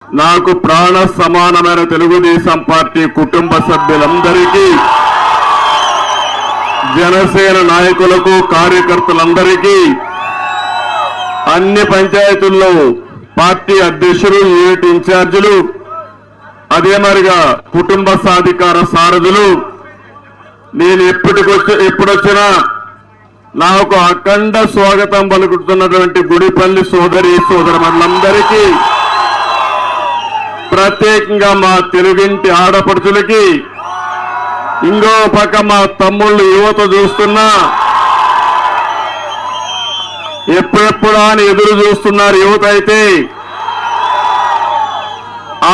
నాకు ప్రాణ సమానమైన తెలుగుదేశం పార్టీ కుటుంబ సభ్యులందరికీ, జనసేన నాయకులకు, కార్యకర్తలందరికీ, అన్ని పంచాయతీల్లో పార్టీ అధ్యక్షులు, యూనిట్ ఇన్ఛార్జీలు, అదే మరిగా కుటుంబ సాధికార సారథులు, నేను ఎప్పుడొచ్చినా నాకు అఖండ స్వాగతం పలుకుతున్నటువంటి గుడిపల్లి సోదరి సోదరులందరికీ, ప్రత్యేకంగా మా తెలుగింటి ఆడపడుచులకి, ఇంకో పక్క మా తమ్ముళ్ళు యువత చూస్తున్నా ఎప్పుడెప్పుడా అని ఎదురు చూస్తున్నారు యువత అయితే,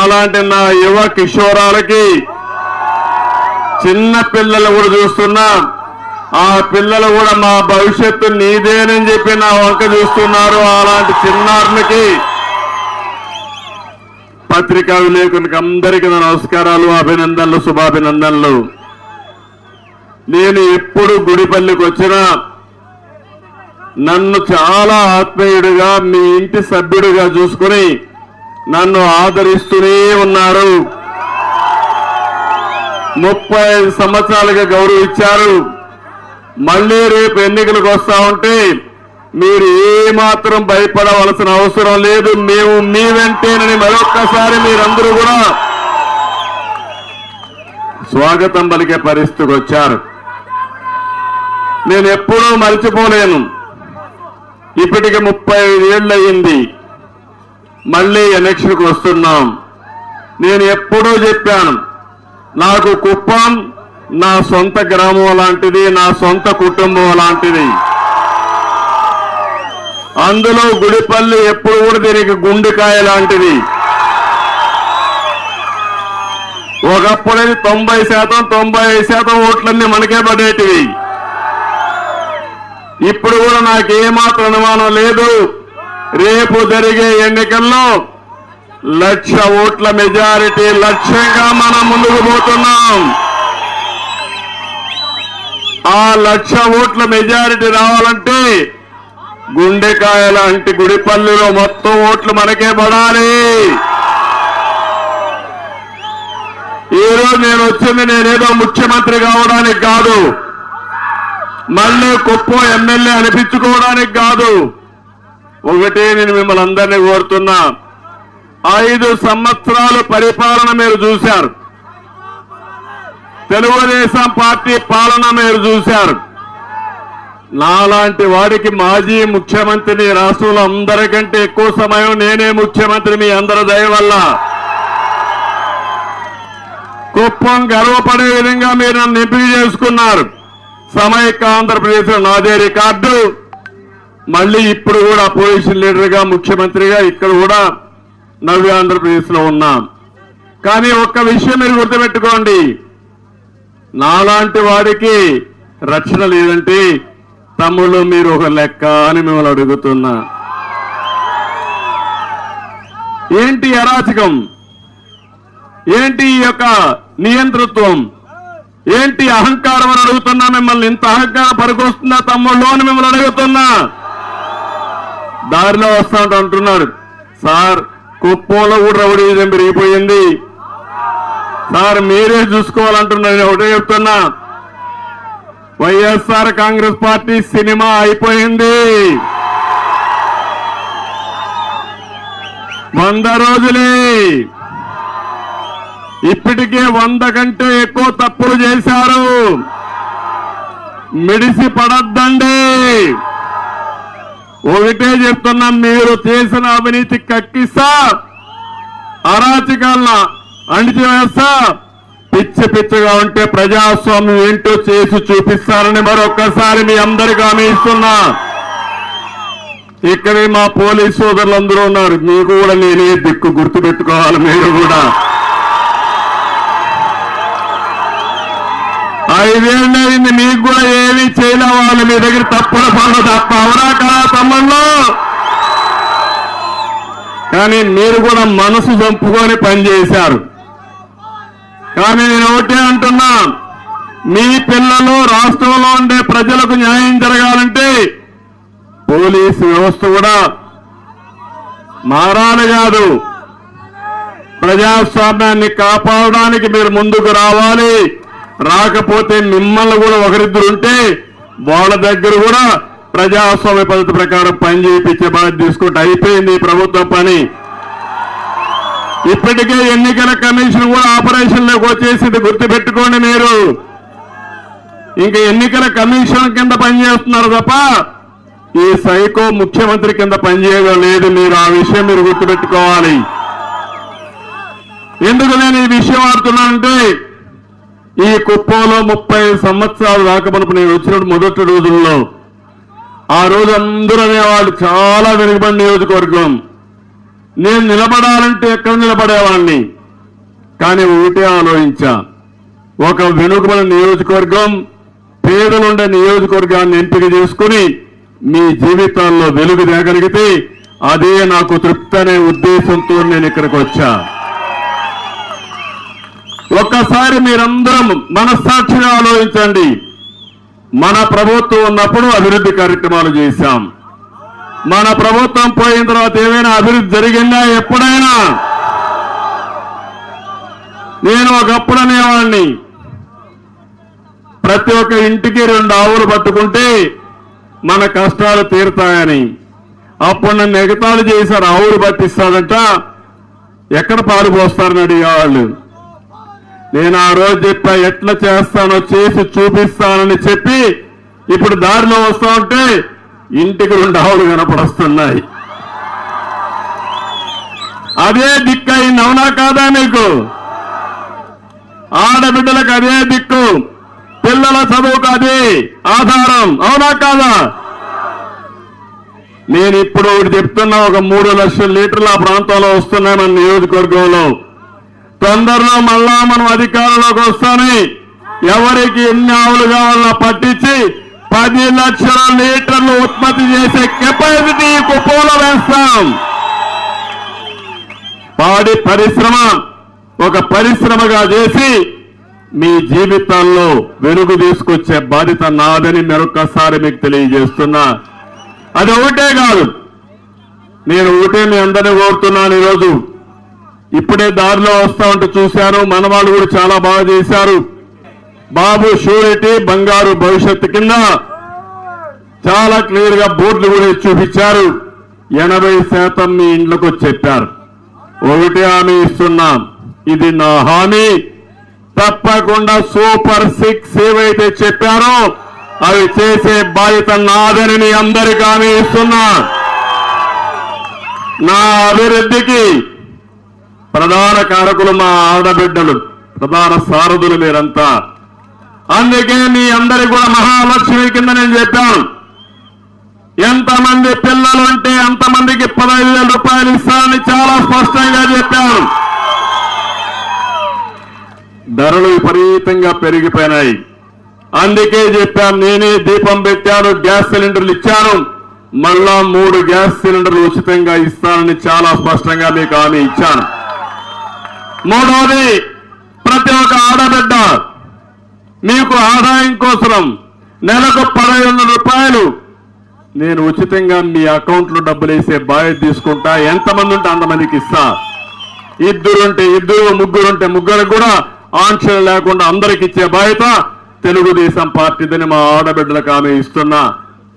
అలాంటి నా యువ కిషోరాలకి, చిన్న పిల్లలు కూడా చూస్తున్నా, ఆ పిల్లలు కూడా మా భవిష్యత్తు నీదేనని చెప్పి నా వంక చూస్తున్నారు. అలాంటి చిన్నారులకి, పత్రికా విలేకరులకు అందరికీ నా నమస్కారాలు, అభినందనలు, శుభాభినందనలు. నేను ఎప్పుడు గుడిపల్లికి వచ్చినా నన్ను చాలా ఆత్మీయుడిగా, మీ ఇంటి సభ్యుడిగా చూసుకుని నన్ను ఆదరిస్తూనే ఉన్నారు. 35 సంవత్సరాలుగా గౌరవించారు. మళ్లీ రేపు ఎన్నికలకు వస్తా ఉంటే మీరు ఏమాత్రం భయపడవలసిన అవసరం లేదు. మేము మీ వెంటేనని మరొక్కసారి మీరందరూ కూడా స్వాగతం పలికే పరిస్థితికి వచ్చారు. నేను ఎప్పుడూ మర్చిపోలేను. ఇప్పటికి 35 ఏళ్ళు అయింది. మళ్లీ ఎలక్షన్కి వస్తున్నాం. నేను ఎప్పుడూ చెప్పాను, నాకు కుప్పం నా సొంత గ్రామం లాంటిది, నా సొంత కుటుంబం లాంటిది. అందులో గుడిపల్లి ఎప్పుడు కూడా దీనికి గుండెకాయ లాంటిది. ఒకప్పుడైతే 90%, 95% ఓట్లన్నీ మనకే పడేటివి. ఇప్పుడు కూడా నాకేమాత్రం అనుమానం లేదు, రేపు జరిగే ఎన్నికల్లో 1,00,000 ఓట్ల మెజారిటీ లక్ష్యంగా మనం ముందుకు పోతున్నాం. ఆ 1,00,000 ఓట్ల మెజారిటీ రావాలంటే గుండెకాయ లాంటి గుడిపల్లిలో మొత్తం ఓట్లు మనకే పడాలి. ఈరోజు నేను వచ్చింది నేనేదో ముఖ్యమంత్రి కావడానికి కాదు, మళ్ళీ కుప్పం ఎమ్మెల్యే అనిపించుకోవడానికి కాదు. ఒకటే నేను మిమ్మల్ని అందరినీ కోరుతున్నా, 5 సంవత్సరాలు పరిపాలన మీరు చూశారు, తెలుగుదేశం పార్టీ పాలన మీరు చూశారు. నాలాంటి వాడికి మాజీ ముఖ్యమంత్రిని, రాష్ట్రంలో అందరికంటే ఎక్కువ సమయం నేనే ముఖ్యమంత్రి మీ అందరి దయ వల్ల. కుప్పం గర్వపడే విధంగా మీరు నన్ను ఎంపిక చేసుకున్నారు. సమైక్య ఆంధ్రప్రదేశ్లో నాదే రికార్డు. మళ్ళీ ఇప్పుడు కూడా అపోజిషన్ లీడర్గా, ముఖ్యమంత్రిగా ఇక్కడ కూడా నవ్య ఆంధ్రప్రదేశ్లో ఉన్నాం. కానీ ఒక్క విషయం మీరు గుర్తుపెట్టుకోండి, నాలాంటి వాడికి రక్షణ లేదంటే తమ్ముళ్ళు మీరు ఒక లెక్క అని మిమ్మల్ని అడుగుతున్నా. ఏంటి అరాచకం, ఏంటి ఈ యొక్క నియంతృత్వం, ఏంటి అహంకారం అని అడుగుతున్నా. మిమ్మల్ని ఇంత అహంకారం పనికొస్తుందా తమ్ముళ్ళు అని మిమ్మల్ని అడుగుతున్నా. దారిలో వస్తా అంటున్నారు, సార్ కుప్పంలో కూడా రౌడీజం పెరిగిపోయింది సార్, మీరే చూసుకోవాలంటున్నారు. నేను ఒకటే చెప్తున్నా, వైఎస్ఆర్ కాంగ్రెస్ పార్టీ సినిమా అయిపోయింది. 100 రోజులే. ఇప్పటికే 100 కంటే ఎక్కువ తప్పులు చేశారు. మిడిసి పడద్దండి. ఒకటే చెప్తున్నాం, మీరు చేసిన అవినీతి కక్కిస్తా, అరాచకాలను అణిచివేస్తా, పిచ్చిగా ఉంటే ప్రజాస్వామ్యం ఏంటో చేసి చూపిస్తారని మరొక్కసారి మీ అందరికీ హామీ ఇస్తున్నా. ఇక్కడే మా పోలీసు సోదరులందరూ ఉన్నారు, మీకు కూడా నేనే దిక్కు, గుర్తుపెట్టుకోవాలి. మీరు కూడా 5 ఏళ్ళు అయింది, మీకు కూడా ఏమీ చేయలే. వాళ్ళు మీ దగ్గర తప్పుల పనులు తప్ప, అవునా కదా తమ్ముళ్ళు? కానీ మీరు కూడా మనసు చంపుకొని పనిచేశారు. కానీ నేను ఒకటే అంటున్నా, మీ పిల్లలు, రాష్ట్రంలో ఉండే ప్రజలకు న్యాయం జరగాలంటే పోలీసు వ్యవస్థ కూడా మారాలి కాదు, ప్రజాస్వామ్యాన్ని కాపాడడానికి మీరు ముందుకు రావాలి. రాకపోతే మిమ్మల్ని కూడా ఒకరిద్దరు ఉంటే వాళ్ళ దగ్గర కూడా ప్రజాస్వామ్య పద్ధతి ప్రకారం పని చేయించే బాధ్యత తీసుకుంటే అయిపోయింది ఈ ప్రభుత్వ పని. ఇప్పటికే ఎన్నికల కమిషన్ కూడా ఆపరేషన్లోకి వచ్చేసింది, గుర్తుపెట్టుకోండి. మీరు ఇంకా ఎన్నికల కమిషన్ కింద పనిచేస్తున్నారు తప్ప ఈ సైకో ముఖ్యమంత్రి కింద పనిచేయడం లేదు. మీరు ఆ విషయం మీరు గుర్తుపెట్టుకోవాలి. ఎందుకు నేను ఈ విషయం ఆడుతున్నానంటే ఈ కుప్పంలో 30 సంవత్సరాలు రాకమునుపు నేను వచ్చినప్పుడు మొదటి రోజుల్లో ఆ రోజు అందరూ అనేవాళ్ళు చాలా వెనుకబడిన నియోజకవర్గం. నేను నిలబడాలంటే ఎక్కడ నిలబడేవాడిని, కానీ ఒకటే ఆలోచించా, ఒక వెనుకబడిన నియోజకవర్గం, పేదలుండే నియోజకవర్గాన్ని ఎంపిక చేసుకుని మీ జీవితాల్లో వెలుగు తేగలిగితే అదే నాకు తృప్తి అనే ఉద్దేశంతో నేను ఇక్కడికి వచ్చా. ఒక్కసారి మీరందరం మనస్సాక్షిగా ఆలోచించండి. మన ప్రభుత్వం ఉన్నప్పుడు అభివృద్ధి కార్యక్రమాలు చేశాం. మన ప్రభుత్వం పోయిన తర్వాత ఏమైనా అభివృద్ధి జరిగిందా? ఎప్పుడైనా? నేను ఒకప్పుడు అనేవాడిని, ప్రతి ఒక్క ఇంటికి 2 ఆవులు పట్టుకుంటే మన కష్టాలు తీరుతాయని. అప్పుడు నన్ను ఎగతాళి చేశారు, ఆవులు పట్టిస్తాదంట, ఎక్కడ పాలు పోస్తారని అడిగేవాళ్ళు. నేను ఆ రోజు చెప్పా, ఎట్లా చేస్తానో చేసి చూపిస్తానని చెప్పి ఇప్పుడు దారిలో వస్తా ఉంటే ఇంటికి 2 ఆవులు కనపడొస్తున్నాయి. అదే దిక్కు అయింది, అవునా కాదా? మీకు ఆడబిడ్డలకు అదే దిక్కు, పిల్లల చదువుకు అదే ఆధారం, అవునా కాదా? నేను ఇప్పుడు ఒకటి చెప్తున్నా, ఒక 3 లక్షల లీటర్లు ఆ ప్రాంతంలో వస్తున్నాయి మన నియోజకవర్గంలో. తొందరలో మళ్ళా మనం అధికారంలోకి వస్తామని ఎవరికి ఎన్ని ఆవులు కావాలన్నా పట్టించి 10 లక్షల లీటర్లు ఉత్పత్తి చేసే కెపాసిటీ కుప్పంలో వేస్తాం. పాడి పరిశ్రమ ఒక పరిశ్రమగా చేసి మీ జీవితాల్లో వెలుగు తీసుకొచ్చే బాధ్యత నాదని మరొకసారి మీకు తెలియజేస్తున్నా. అది ఒకటే కాదు, నేను ఒకటే మీ అందరినీ కోరుతున్నాను. ఈరోజు ఇప్పుడే దారిలో వస్తా ఉంటే చూశాను, మనవాళ్ళు కూడా చాలా బాగా చేశారు. బాబు షూరిటీ బంగారు భవిష్యత్తు కింద చాలా క్లియర్ గా బోర్డులు కూడా చూపించారు. 80% మీ ఇండ్లకు చెప్పారు. ఒకటే హామీ ఇస్తున్నాం, ఇది నా హామీ, తప్పకుండా సూపర్ 6 ఏవైతే చెప్పారో అవి చేసే బాధ్యత నాదని మీ అందరికీ హామీ ఇస్తున్నా. నా అభివృద్ధికి ప్రధాన కారకులు మా ఆడబిడ్డలు, ప్రధాన సారథులు మీరంతా. అందుకే మీ అందరికీ కూడా మహాలక్ష్మి కింద నేను చెప్పాను, ఎంతమంది పిల్లలు ఉంటే అంతమందికి 15,000 రూపాయలు ఇస్తానని చాలా స్పష్టంగా చెప్పాను. ధరలు విపరీతంగా పెరిగిపోయినాయి. అందుకే చెప్పాను, నేనే దీపం పెట్టాను, గ్యాస్ సిలిండర్లు ఇచ్చాను, మళ్ళా 3 గ్యాస్ సిలిండర్లు ఉచితంగా ఇస్తానని చాలా స్పష్టంగా మీకు హామీ ఇచ్చాను. మూడవది, ప్రతి ఒక్క ఆడబిడ్డ మీకు ఆదాయం కోసం నెలకు 15,000 రూపాయలు నేను ఉచితంగా మీ అకౌంట్లో డబ్బులు వేసే బాధ్యత తీసుకుంటా. ఎంతమంది ఉంటే అంతమందికి ఇస్తా. 2 ఉంటే 2, 3 ఉంటే 3 కూడా ఆంక్షలు లేకుండా అందరికి ఇచ్చే బాధ్యత తెలుగుదేశం పార్టీదని మా ఆడబిడ్డలకు హామీ ఇస్తున్నా.